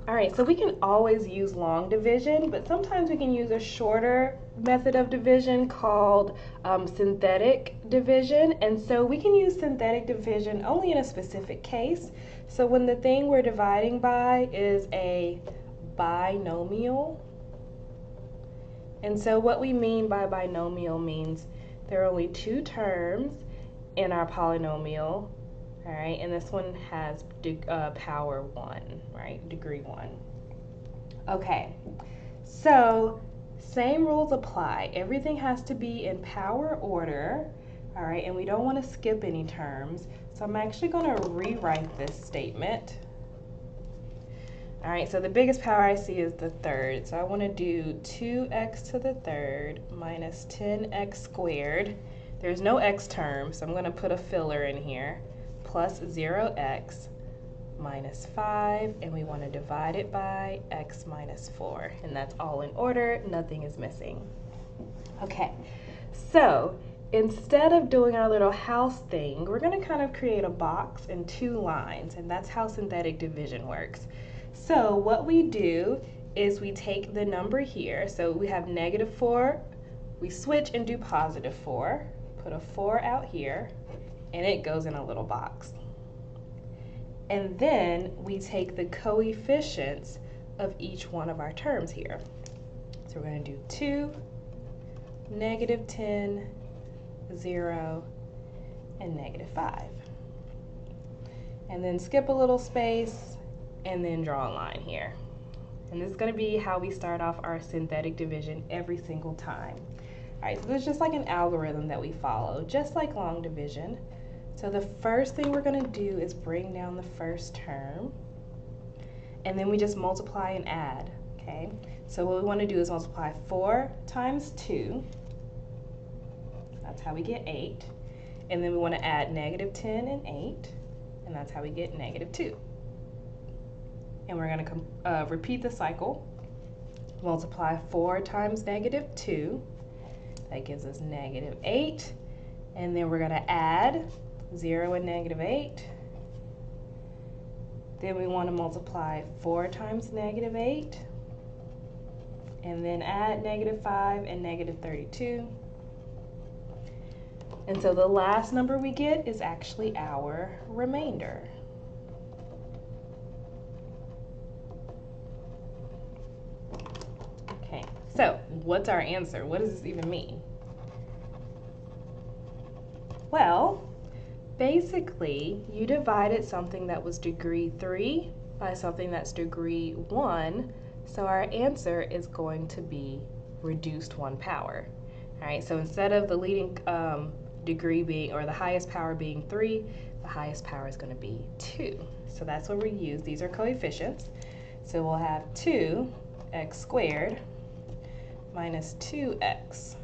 All right, so we can always use long division, but sometimes we can use a shorter method of division called synthetic division. And so we can use synthetic division only in a specific case. So when the thing we're dividing by is a binomial. And so what we mean by binomial means there are only two terms in our polynomial. All right, and this one has power 1, right, degree 1. Okay, so same rules apply. Everything has to be in power order, all right, and we don't want to skip any terms. So I'm actually going to rewrite this statement. All right, so the biggest power I see is the third. So I want to do 2x to the third minus 10x squared. There's no x term, so I'm going to put a filler in here. Plus 0x minus 5, and we want to divide it by x minus 4. And that's all in order, nothing is missing. Okay, so instead of doing our little house thing, we're going to kind of create a box and 2 lines, and that's how synthetic division works. So what we do is we take the number here, so we have -4, we switch and do +4, put a 4 out here, and it goes in a little box. And then we take the coefficients of each one of our terms here. So we're going to do 2, -10, 0, and -5. And then skip a little space and then draw a line here. And this is going to be how we start off our synthetic division every single time. All right, so this is just like an algorithm that we follow, just like long division. So the first thing we're going to do is bring down the first term, and then we just multiply and add, okay? So what we want to do is multiply 4 times 2, that's how we get 8, and then we want to add -10 and 8, and that's how we get -2. And we're going to repeat the cycle, multiply 4 times -2, that gives us -8, and then we're going to add 0 and -8. Then we want to multiply 4 times -8, and then add -5 and -32. And so the last number we get is actually our remainder. Okay, so what's our answer? What does this even mean? Well, basically, you divided something that was degree 3 by something that's degree 1, so our answer is going to be reduced 1 power. All right, so instead of the leading degree being, or the highest power being 3, the highest power is going to be 2. So that's what we use. These are coefficients. So we'll have 2x squared minus 2x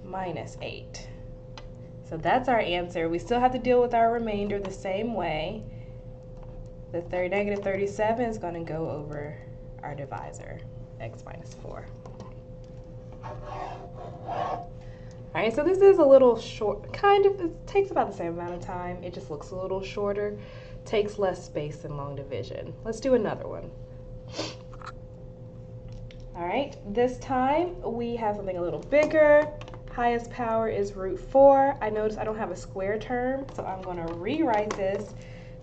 minus 8. So that's our answer. We still have to deal with our remainder the same way. The -37 is going to go over our divisor, x minus 4. All right, so this is a little short, it takes about the same amount of time. It just looks a little shorter, takes less space than long division. Let's do another one. All right, this time we have something a little bigger. Highest power is √4. I notice I don't have a square term, so I'm going to rewrite this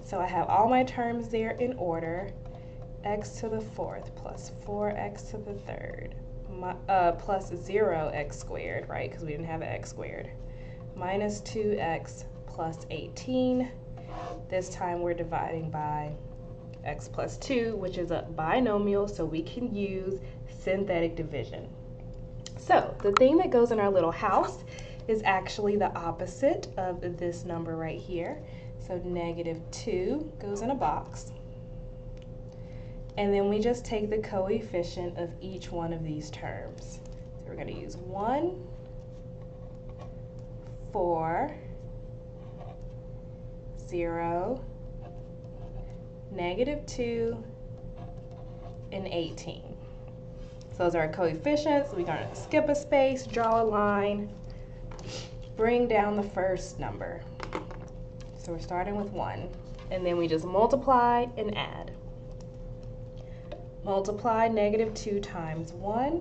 so I have all my terms there in order. X to the 4th plus 4x to the 3rd plus 0x squared, right, because we didn't have an x squared, minus 2x plus 18. This time we're dividing by x plus 2, which is a binomial, so we can use synthetic division. So the thing that goes in our little house is actually the opposite of this number right here. So -2 goes in a box. And then we just take the coefficient of each one of these terms. So we're going to use 1, 4, 0, -2, and 18. So those are our coefficients. We're going to skip a space, draw a line, bring down the first number. So we're starting with 1, and then we just multiply and add. multiply negative 2 times 1,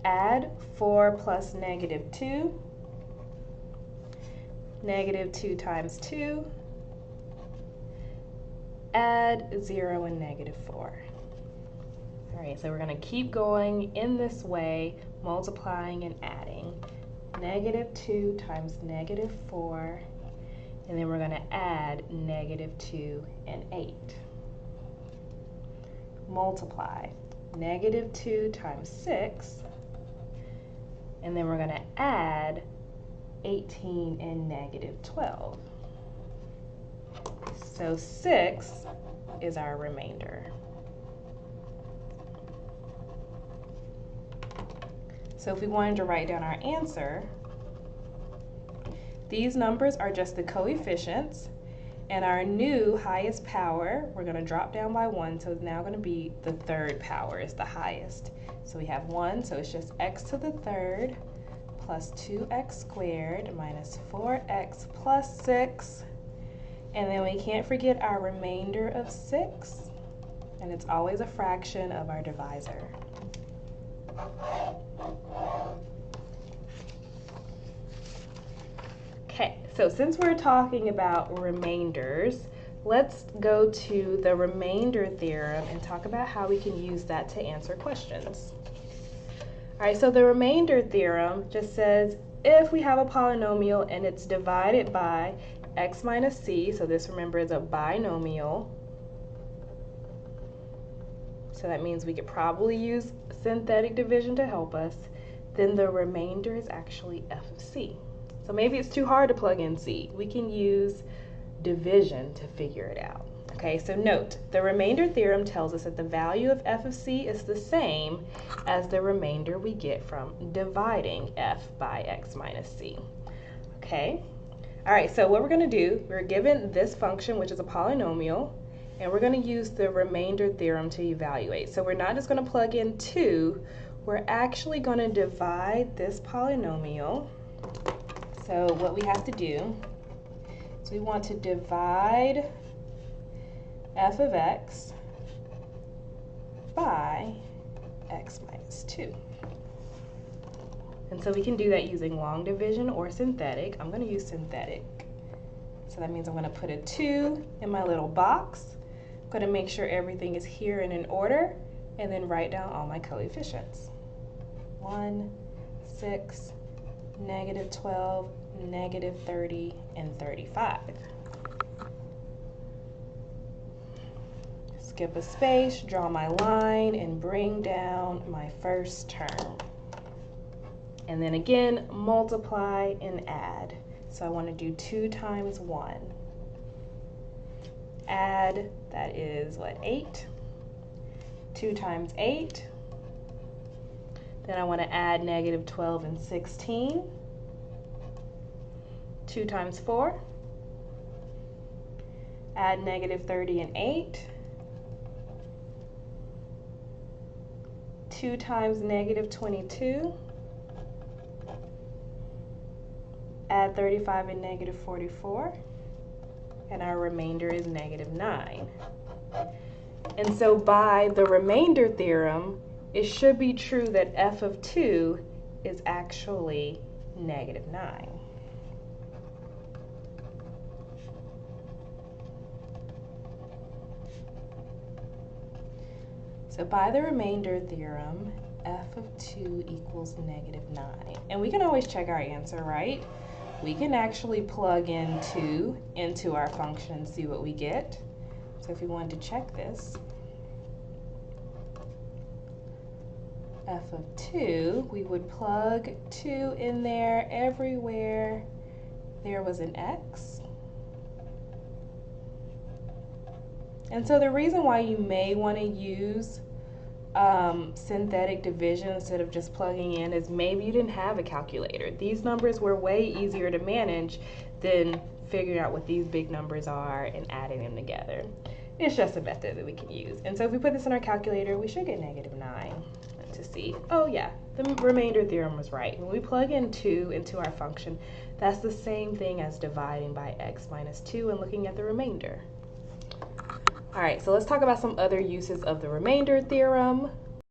add 4 plus negative 2, negative 2 times 2, add 0 and negative 4. All right, so we're going to keep going in this way, multiplying and adding. Negative 2 times negative 4, and then we're going to add negative 2 and 8. Multiply negative 2 times 6, and then we're going to add 18 and negative 12. So 6 is our remainder. So if we wanted to write down our answer, these numbers are just the coefficients, and our new highest power, we're going to drop down by 1, so it's now going to be the third power is the highest. So we have 1, so it's just x to the third plus 2x squared minus 4x plus 6, and then we can't forget our remainder of 6, and it's always a fraction of our divisor. Okay, so since we're talking about remainders, let's go to the remainder theorem and talk about how we can use that to answer questions. All right, so the remainder theorem just says if we have a polynomial and it's divided by x minus c, so this, remember, is a binomial, so that means we could probably use synthetic division to help us, then the remainder is actually f of c. So maybe it's too hard to plug in c. We can use division to figure it out. Okay, so note, the remainder theorem tells us that the value of f of c is the same as the remainder we get from dividing f by x minus c. Okay, all right, so what we're going to do, we're given this function, which is a polynomial, and we're going to use the remainder theorem to evaluate. So we're not just going to plug in 2, we're actually going to divide this polynomial. So what we have to do is we want to divide f of x by x minus 2. And so we can do that using long division or synthetic. I'm going to use synthetic. So that means I'm going to put a 2 in my little box. I'm going to make sure everything is here and in order, and then write down all my coefficients. 1, 6, negative 12, negative 30, and 35. Skip a space, draw my line, and bring down my first term. And then again, multiply and add. So I want to do 2 times 1. Add, that is what, 8? 2 times 8. Then I want to add negative 12 and 16. 2 times 4. Add negative 30 and 8. 2 times negative 22. Add 35 and negative 44. And our remainder is negative 9. And so by the remainder theorem, it should be true that f of 2 is actually negative 9. So by the remainder theorem, f of 2 equals negative 9. And we can always check our answer, right? We can actually plug in 2 into our function and see what we get. So if we wanted to check this, f of 2, we would plug 2 in there everywhere there was an x. And so the reason why you may want to use synthetic division instead of just plugging in is maybe you didn't have a calculator. These numbers were way easier to manage than figuring out what these big numbers are and adding them together. It's just a method that we can use. And so if we put this in our calculator, we should get negative 9 to see, oh yeah, the remainder theorem was right. When we plug in 2 into our function, that's the same thing as dividing by x minus 2 and looking at the remainder. All right, so let's talk about some other uses of the remainder theorem.